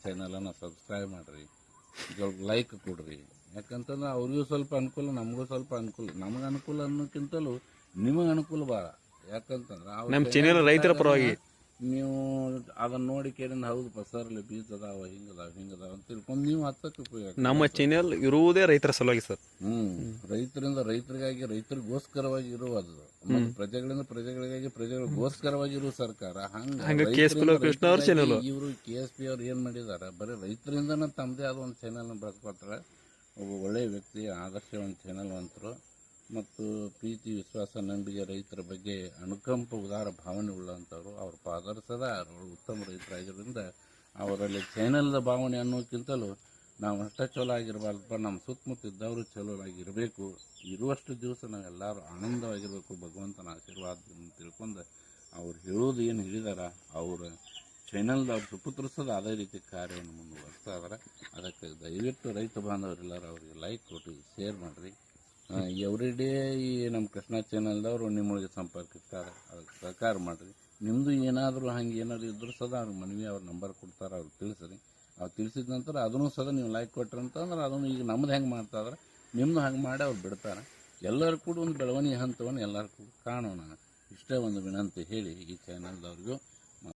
ಚಾನಲನ್ನು ಸಬ್ಸ್ಕ್ರೈಬ್ ಮಾಡಿರಿ, ಲೈಕ್ ಕೊಡ್ರಿ. ಯಾಕಂತಂದ್ರೆ ಅವ್ರಿಗೂ ಸ್ವಲ್ಪ ಅನುಕೂಲ, ನಮಗೂ ಸ್ವಲ್ಪ ಅನುಕೂಲ. ನಮಗೆ ಅನುಕೂಲ ಅನ್ನೋಕ್ಕಿಂತಲೂ ನಿಮಗೆ ಅನುಕೂಲ ಭಾಳ. ಯಾಕಂತಂದ್ರೆ ನಮ್ಮ ಚಾನೆಲ್ ರೈತರ ಪರವಾಗಿ ನೀವು ಅದನ್ನ ನೋಡಿ ಕೇಳಿದ ಹೌದು ಸರ್ ಇಲ್ಲಿ ಬೀಜ ಅದಾವ ಹಿಂಗದಾವ ಅಂತ ತಿಳ್ಕೊಂಡು ನೀವು ಹತ್ತಕ್ಕೆ ಉಪಯೋಗ. ನಮ್ಮ ಚಾನೆಲ್ ಇರುವುದೇ ರೈತರ ಸಲುವಾಗಿ ಸರ್. ರೈತರಿಂದ ರೈತರಿಗಾಗಿ ರೈತರಿಗೋಸ್ಕರವಾಗಿ ಇರುವುದು, ಮತ್ತು ಪ್ರಜೆಗಳಿಗಾಗಿ ಪ್ರಜೆಗಳಿಗೋಸ್ಕರವಾಗಿ ಇರುವ ಸರ್ಕಾರ. ಹಂಗ ಕೃಷ್ಣ ಅವ್ರ ಚಾನೆಲ್ ಇವರು KSP ಅವ್ರು ಏನ್ ಮಾಡಿದಾರೆ, ಬರೀ ರೈತರಿಂದನೇ ತಮ್ಮದೇ ಆದ ಒಂದು ಚಾನೆಲ್ ಬೆಳೆಸ್ಕೊಟ್ರೆ ಒಬ್ಬ ಒಳ್ಳೆಯ ವ್ಯಕ್ತಿ, ಆದರ್ಶವಂತ ಚಾನೆಲ್ವಂತರು ಮತ್ತು ಪ್ರೀತಿ ವಿಶ್ವಾಸ ನಂಬಿಕೆ ರೈತರ ಬಗ್ಗೆ ಅನುಕಂಪ ಉದಾರ ಭಾವನೆ ಉಳ್ಳಂಥವ್ರು. ಅವ್ರ ಫಾದರ್ ಸದಾ ಉತ್ತಮ ರೈತರಾಗಿರೋದ್ರಿಂದ ಅವರಲ್ಲಿ ಚಾನೆಲ್ದ ಭಾವನೆ ಅನ್ನೋಕ್ಕಿಂತಲೂ ನಾವು ಅಷ್ಟೇ ಚಲೋ ಆಗಿರಬಾರ್ದಪ್ಪ, ನಮ್ಮ ಸುತ್ತಮುತ್ತ ಇದ್ದವರು ಚಲೋ ಆಗಿರಬೇಕು, ಇರುವಷ್ಟು ದಿವಸ ನಾವೆಲ್ಲರೂ ಆನಂದವಾಗಿರಬೇಕು, ಭಗವಂತನ ಆಶೀರ್ವಾದ ತಿಳ್ಕೊಂಡು ಅವ್ರು ಹೇಳೋದು ಏನು ಹೇಳಿದಾರ ಅವ್ರ ಚಾನೆಲ್ದ ಅವ್ರು ಸುಪುತ್ರಿಸೋದು ಅದೇ ರೀತಿ ಕಾರ್ಯವನ್ನು ಮುಂದುವರಿಸ್ತಾ ಇದಾರೆ. ಅದಕ್ಕೆ ದಯವಿಟ್ಟು ರೈತ ಬಾಂಧವರೆಲ್ಲರೂ ಅವ್ರಿಗೆ ಲೈಕ್ ಕೊಟ್ಟು ಶೇರ್ ಮಾಡಿರಿ. ಎವ್ರಿ ಡೇ ಈ ನಮ್ಮ ಕೃಷ್ಣ ಚಾನೆಲ್ದವರು ನಿಮ್ಮೊಳಗೆ ಸಂಪರ್ಕಿಸ್ತಾರೆ, ಅದಕ್ಕೆ ಸಹಕಾರ ಮಾಡಿರಿ. ನಿಮ್ಮದು ಏನಾದರೂ ಹಂಗೆ ಏನಾದ್ರು ಇದ್ರೂ ಸದಾ ಅವ್ರ ಮನವಿ ಅವ್ರ ನಂಬರ್ ಕೊಡ್ತಾರೆ, ಅವ್ರಿಗೆ ತಿಳಿಸ್ರಿ. ಅವ್ರು ತಿಳಿಸಿದ ನಂತರ ಅದನ್ನು ಸದಾ ನೀವು ಲೈಕ್ ಕೊಟ್ರಿ ಅಂತಂದ್ರೆ ಅದನ್ನು ಈಗ ನಮ್ದು ಹೆಂಗೆ ಮಾಡ್ತಾ ಇದ್ರೆ ನಿಮ್ಮದು ಹಂಗೆ ಮಾಡಿ ಅವ್ರು ಬಿಡ್ತಾರೆ. ಎಲ್ಲರೂ ಕೂಡ ಒಂದು ಬೆಳವಣಿಗೆ ಹಂತವನ್ನು ಎಲ್ಲರೂ ಕೂಡ ಕಾಣೋಣ, ಇಷ್ಟೇ ಒಂದು ವಿನಂತಿ ಹೇಳಿ ಈ ಚಾನೆಲ್ದವ್ರಿಗೂ